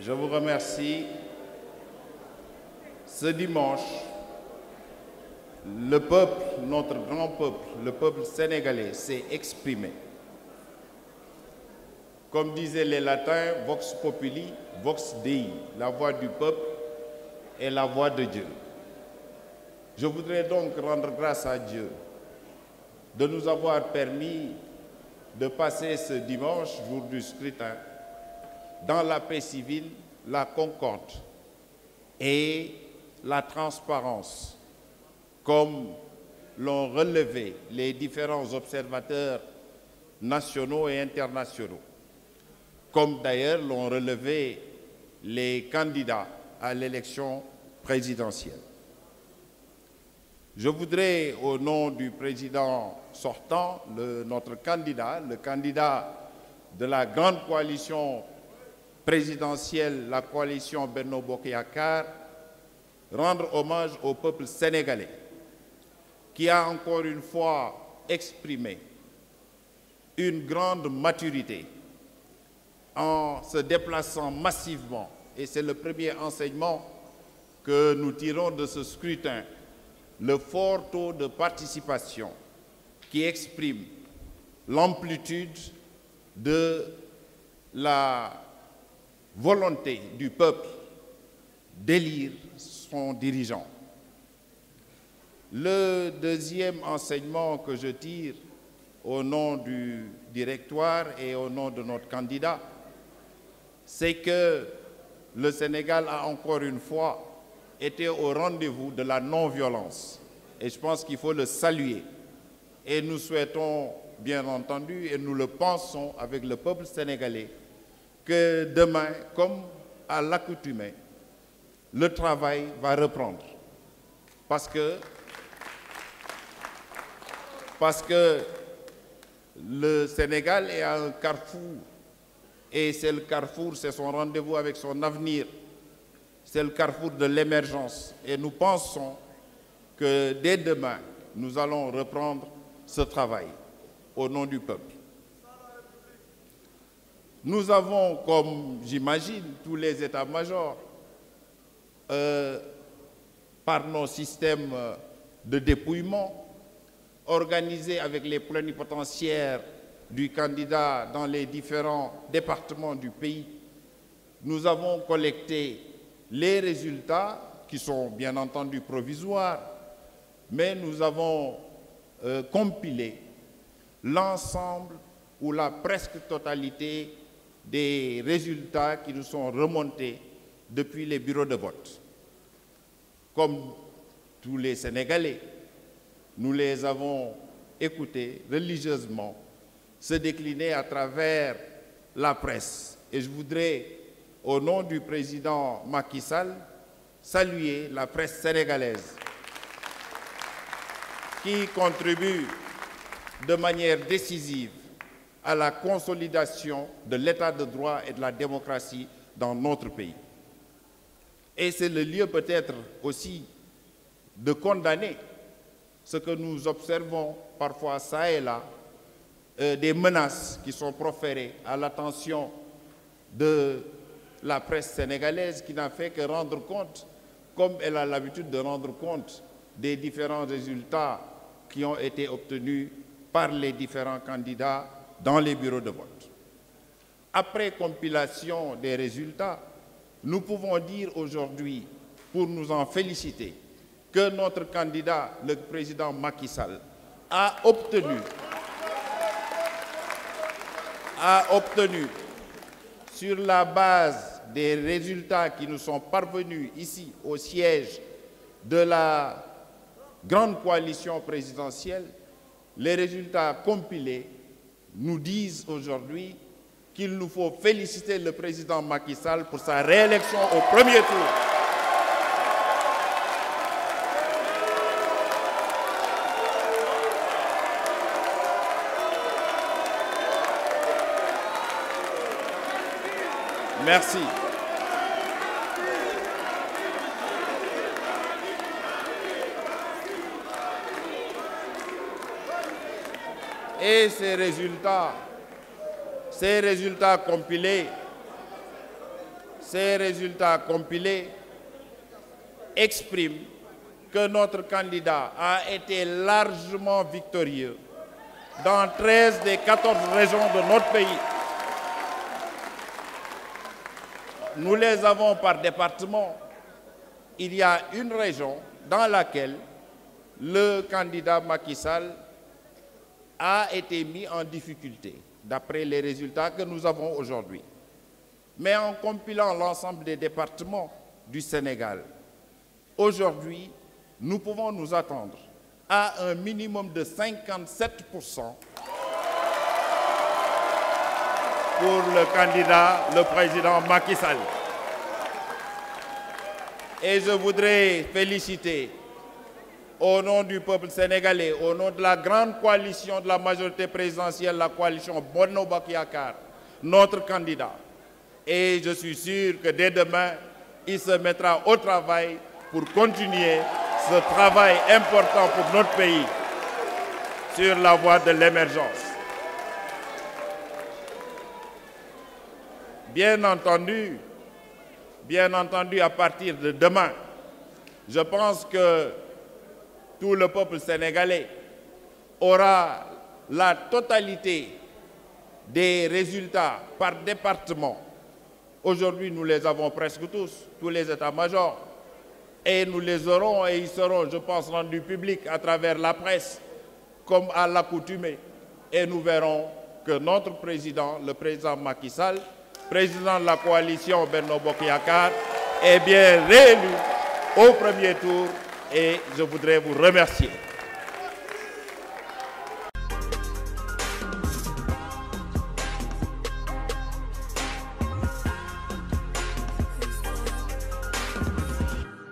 Je vous remercie. Ce dimanche, le peuple, notre grand peuple, le peuple sénégalais s'est exprimé. Comme disaient les latins, vox populi, vox Dei, la voix du peuple est la voix de Dieu. Je voudrais donc rendre grâce à Dieu de nous avoir permis de passer ce dimanche, jour du scrutin, dans la paix civile, la concorde et la transparence, comme l'ont relevé les différents observateurs nationaux et internationaux, comme d'ailleurs l'ont relevé les candidats à l'élection présidentielle. Je voudrais, au nom du président sortant, notre candidat, le candidat de la grande coalition présidentielle, la coalition Benno Bokk Yakaar, rendre hommage au peuple sénégalais qui a encore une fois exprimé une grande maturité en se déplaçant massivement. Et c'est le premier enseignement que nous tirons de ce scrutin, le fort taux de participation qui exprime l'amplitude de la volonté du peuple d'élire son dirigeant. Le deuxième enseignement que je tire au nom du directoire et au nom de notre candidat, c'est que le Sénégal a encore une fois été au rendez-vous de la non-violence. Et je pense qu'il faut le saluer. Et nous souhaitons, bien entendu, et nous le pensons avec le peuple sénégalais, que demain, comme à l'accoutumée, le travail va reprendre. Parce que le Sénégal est à un carrefour. Et c'est le carrefour, c'est son rendez-vous avec son avenir. C'est le carrefour de l'émergence. Et nous pensons que dès demain, nous allons reprendre ce travail au nom du peuple. Nous avons, comme j'imagine, tous les états-majors, par nos systèmes de dépouillement, organisés avec les plénipotentiaires du candidat dans les différents départements du pays, nous avons collecté les résultats qui sont bien entendu provisoires, mais nous avons compilé l'ensemble ou la presque totalité des résultats qui nous sont remontés depuis les bureaux de vote. Comme tous les Sénégalais, nous les avons écoutés religieusement se décliner à travers la presse. Et je voudrais, au nom du président Macky Sall, saluer la presse sénégalaise qui contribue de manière décisive à la consolidation de l'état de droit et de la démocratie dans notre pays. Et c'est le lieu peut-être aussi de condamner ce que nous observons parfois ça et là, des menaces qui sont proférées à l'attention de la presse sénégalaise qui n'a fait que rendre compte, comme elle a l'habitude de rendre compte, des différents résultats qui ont été obtenus par les différents candidats dans les bureaux de vote. Après compilation des résultats, nous pouvons dire aujourd'hui, pour nous en féliciter, que notre candidat, le président Macky Sall, a obtenu sur la base des résultats qui nous sont parvenus ici au siège de la grande coalition présidentielle, les résultats compilés nous disent aujourd'hui qu'il nous faut féliciter le président Macky Sall pour sa réélection au premier tour. Merci. Et ces résultats compilés Ces résultats compilés expriment que notre candidat a été largement victorieux dans 13 des 14 régions de notre pays. Nous les avons par département. Il y a une région dans laquelle le candidat Macky Sall a été mis en difficulté, d'après les résultats que nous avons aujourd'hui. Mais en compilant l'ensemble des départements du Sénégal, aujourd'hui, nous pouvons nous attendre à un minimum de 57% pour le candidat, le président Macky Sall. Et je voudrais féliciter, au nom du peuple sénégalais, au nom de la grande coalition de la majorité présidentielle, la coalition Benno Bokk Yakaar, notre candidat. Et je suis sûr que dès demain, il se mettra au travail pour continuer ce travail important pour notre pays sur la voie de l'émergence. Bien entendu, à partir de demain, je pense que tout le peuple sénégalais aura la totalité des résultats par département. Aujourd'hui, nous les avons presque tous les états-majors. Et nous les aurons et ils seront, je pense, rendus publics à travers la presse, comme à l'accoutumée. Et nous verrons que notre président, le président Macky Sall, président de la coalition Benno Bokk Yakaar, est bien réélu au premier tour et je voudrais vous remercier.